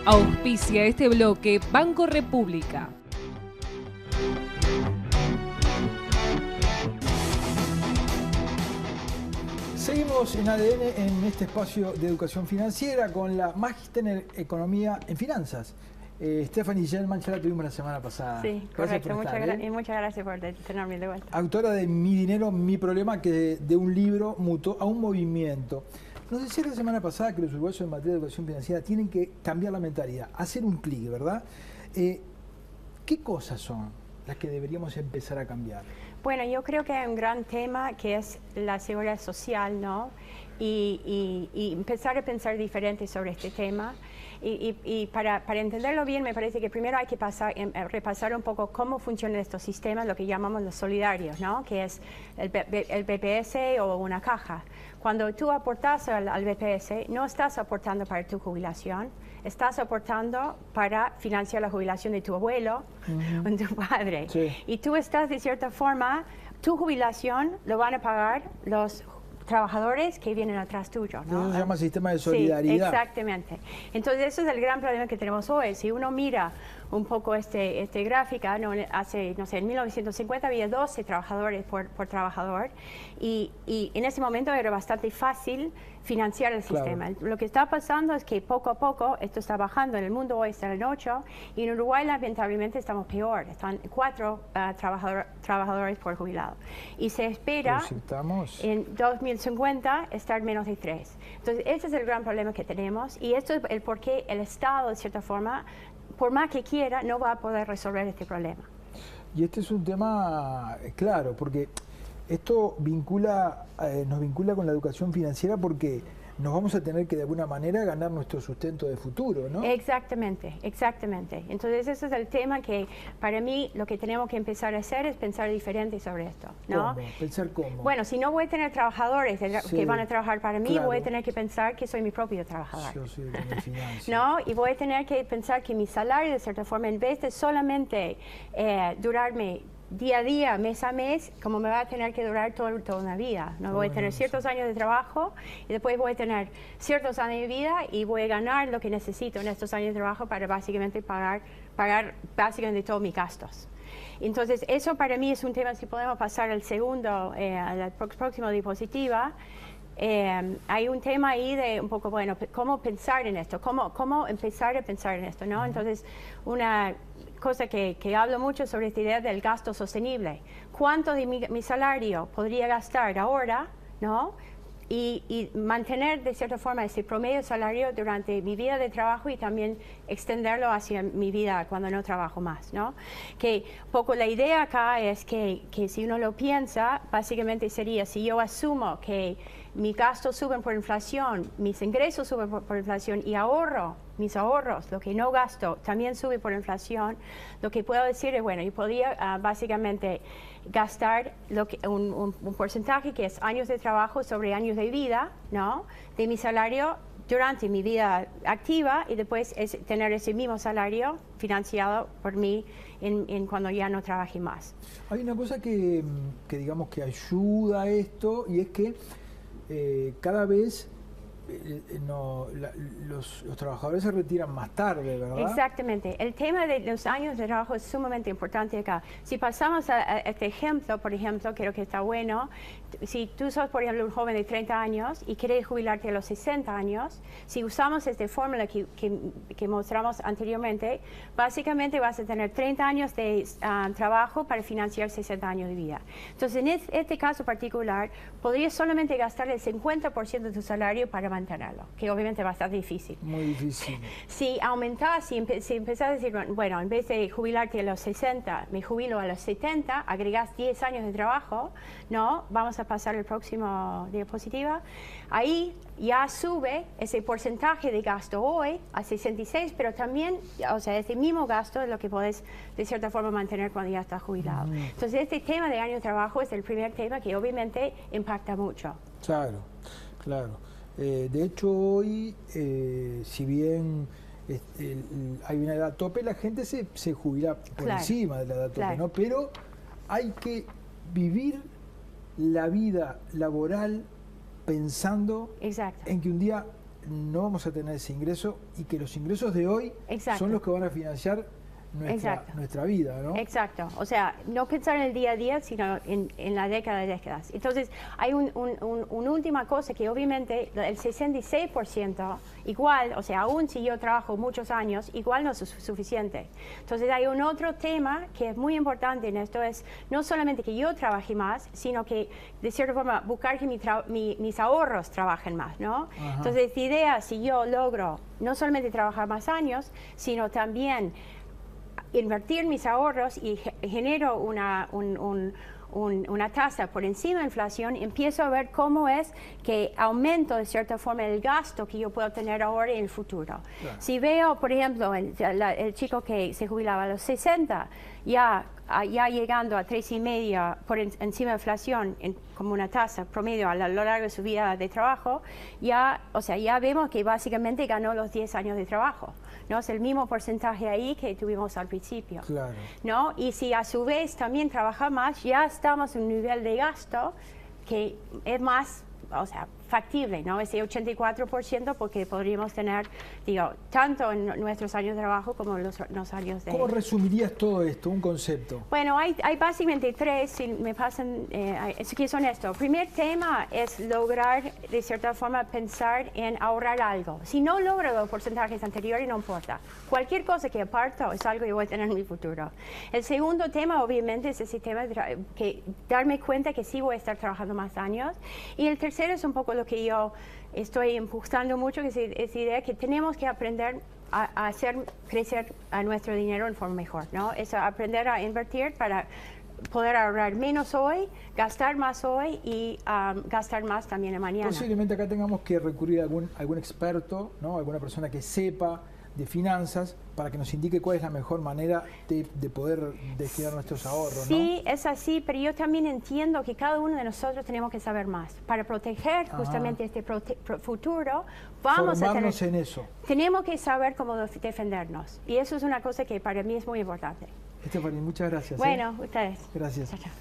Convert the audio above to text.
Auspicia este bloque Banco República. Seguimos en ADN en este espacio de educación financiera con la magíster en economía en finanzas. Stephanie Gelman, ya la tuvimos la semana pasada. Sí, correcto. Muchas gracias por tenerme de vuelta. Autora de Mi Dinero, Mi Problema, que de un libro mutó a un movimiento. Nos decía la semana pasada que los uruguayos en materia de educación financiera tienen que cambiar la mentalidad, hacer un clic, ¿verdad? ¿Qué cosas son las que deberíamos empezar a cambiar? Bueno, yo creo que hay un gran tema que es la seguridad social, ¿no? Y empezar a pensar diferente sobre este tema. Y para entenderlo bien, me parece que primero hay que repasar un poco cómo funcionan estos sistemas, lo que llamamos los solidarios, ¿no? Que es el BPS o una caja. Cuando tú aportas al BPS, no estás aportando para tu jubilación, estás aportando para financiar la jubilación de tu abuelo o de tu padre. Sí. Y tú estás, de cierta forma, tu jubilación lo van a pagar los trabajadores que vienen atrás tuyo, ¿no? Eso se llama sistema de solidaridad. Sí, exactamente. Entonces, eso es el gran problema que tenemos hoy. Si uno mira un poco este gráfica, ¿no? Hace, no sé, en 1950 había 12 trabajadores por trabajador y en ese momento era bastante fácil financiar el sistema. Claro. Lo que está pasando es que poco a poco esto está bajando. En el mundo hoy está en 8 y en Uruguay lamentablemente estamos peor. Están 4 trabajadores por jubilado. Y se espera en 2050 estar menos de 3. Entonces ese es el gran problema que tenemos y esto es el por qué el Estado, de cierta forma, por más que quiera, no va a poder resolver este problema. Y este es un tema claro, porque esto nos vincula con la educación financiera porque nos vamos a tener que de alguna manera ganar nuestro sustento de futuro, ¿no? Exactamente, exactamente. Entonces ese es el tema que para mí lo que tenemos que empezar a hacer es pensar diferente sobre esto, ¿no? ¿Cómo? ¿Pensar cómo? Bueno, si no voy a tener trabajadores que van a trabajar para mí, voy a tener que pensar que soy mi propio trabajador. Yo soy de mi financia. ¿No? Y voy a tener que pensar que mi salario, de cierta forma, en vez de solamente durarme día a día, mes a mes, como me va a tener que durar toda una vida. No voy a tener ciertos años de trabajo y después voy a tener ciertos años de vida y voy a ganar lo que necesito en estos años de trabajo para básicamente pagar básicamente todos mis gastos. Entonces, eso para mí es un tema, si podemos pasar al segundo, a la próxima diapositiva. Hay un tema ahí de un poco, bueno, cómo pensar en esto, cómo empezar a pensar en esto, ¿no? Entonces, una cosa que hablo mucho sobre esta idea del gasto sostenible. ¿Cuánto de mi salario podría gastar ahora, ¿no? Y mantener de cierta forma ese promedio salario durante mi vida de trabajo y también extenderlo hacia mi vida cuando no trabajo más, ¿no? Que poco la idea acá es que si uno lo piensa, básicamente sería, si yo asumo que mis gastos suben por inflación, mis ingresos suben por inflación y mis ahorros, lo que no gasto, también sube por inflación, lo que puedo decir es, bueno, yo podría básicamente gastar un porcentaje que es años de trabajo sobre años de vida, ¿no? De mi salario durante mi vida activa y después tener ese mismo salario financiado por mí en cuando ya no trabaje más. Hay una cosa que digamos que ayuda a esto y es que cada vez los trabajadores se retiran más tarde, ¿verdad? Exactamente. El tema de los años de trabajo es sumamente importante acá. Si pasamos a este ejemplo, por ejemplo, creo que está bueno, si tú sos, por ejemplo, un joven de 30 años y quieres jubilarte a los 60 años, si usamos esta fórmula que mostramos anteriormente, básicamente vas a tener 30 años de trabajo para financiar 60 años de vida. Entonces, en este caso particular, podrías solamente gastar el 50% de tu salario para mantenerlo, que obviamente va a estar difícil. Muy difícil. Si aumentás, si empezás a decir, bueno, en vez de jubilarte a los 60, me jubilo a los 70, agregás 10 años de trabajo, ¿no? Vamos a pasar al próximo diapositiva. Ahí ya sube ese porcentaje de gasto hoy a 66, pero también, o sea, ese mismo gasto es lo que podés, de cierta forma, mantener cuando ya estás jubilado. Entonces, este tema de año de trabajo es el primer tema que obviamente impacta mucho. Claro, claro. De hecho, hoy, si bien hay una edad tope, la gente se jubila por encima de la edad tope, ¿no? Pero hay que vivir la vida laboral pensando en que un día no vamos a tener ese ingreso y que los ingresos de hoy Exacto. son los que van a financiar nuestra vida, ¿no? Exacto. O sea, no pensar en el día a día, sino en la década de décadas. Entonces, hay una última cosa que obviamente el 66%, igual, o sea, aún si yo trabajo muchos años, igual no es suficiente. Entonces, hay un otro tema que es muy importante en esto, es no solamente que yo trabaje más, sino que, de cierta forma, buscar que mis ahorros trabajen más, ¿no? Ajá. Entonces, la idea, si yo logro no solamente trabajar más años, sino también invertir mis ahorros y genero una tasa por encima de la inflación, empiezo a ver cómo es que aumento de cierta forma el gasto que yo puedo tener ahora y en el futuro. Claro. Si veo, por ejemplo, el chico que se jubilaba a los 60, ya llegando a 3,5 por encima de la inflación, como una tasa promedio a lo largo de su vida de trabajo, ya vemos que básicamente ganó los 10 años de trabajo, ¿no? Es el mismo porcentaje ahí que tuvimos al principio, Claro. ¿no? Y si a su vez también trabaja más, ya estamos en un nivel de gasto que es más, o sea, factible, ¿no? Ese 84%, porque podríamos tener, digo, tanto en nuestros años de trabajo como en los años de... ¿Cómo resumirías todo esto, un concepto? Bueno, hay básicamente tres, si me pasan, que son esto. El primer tema es lograr, de cierta forma, pensar en ahorrar algo. Si no logro los porcentajes anteriores, no importa. Cualquier cosa que aparto es algo que voy a tener en mi futuro. El segundo tema, obviamente, es ese tema de que darme cuenta que sí voy a estar trabajando más años. Y el tercero es un poco lo que yo estoy impulsando mucho, que es la idea que tenemos que aprender a hacer crecer a nuestro dinero en forma mejor, ¿no? Es aprender a invertir para poder ahorrar menos hoy, gastar más hoy y gastar más también en mañana. Posiblemente acá tengamos que recurrir a algún experto, ¿no? Alguna persona que sepa de finanzas para que nos indique cuál es la mejor manera de poder destinar nuestros ahorros, Sí, ¿no? es así, pero yo también entiendo que cada uno de nosotros tenemos que saber más. Para proteger justamente este futuro, vamos a tener... Formarnos en eso. Tenemos que saber cómo defendernos. Y eso es una cosa que para mí es muy importante. Estefanía, muchas gracias. Bueno, ustedes. Gracias. Chao, chao.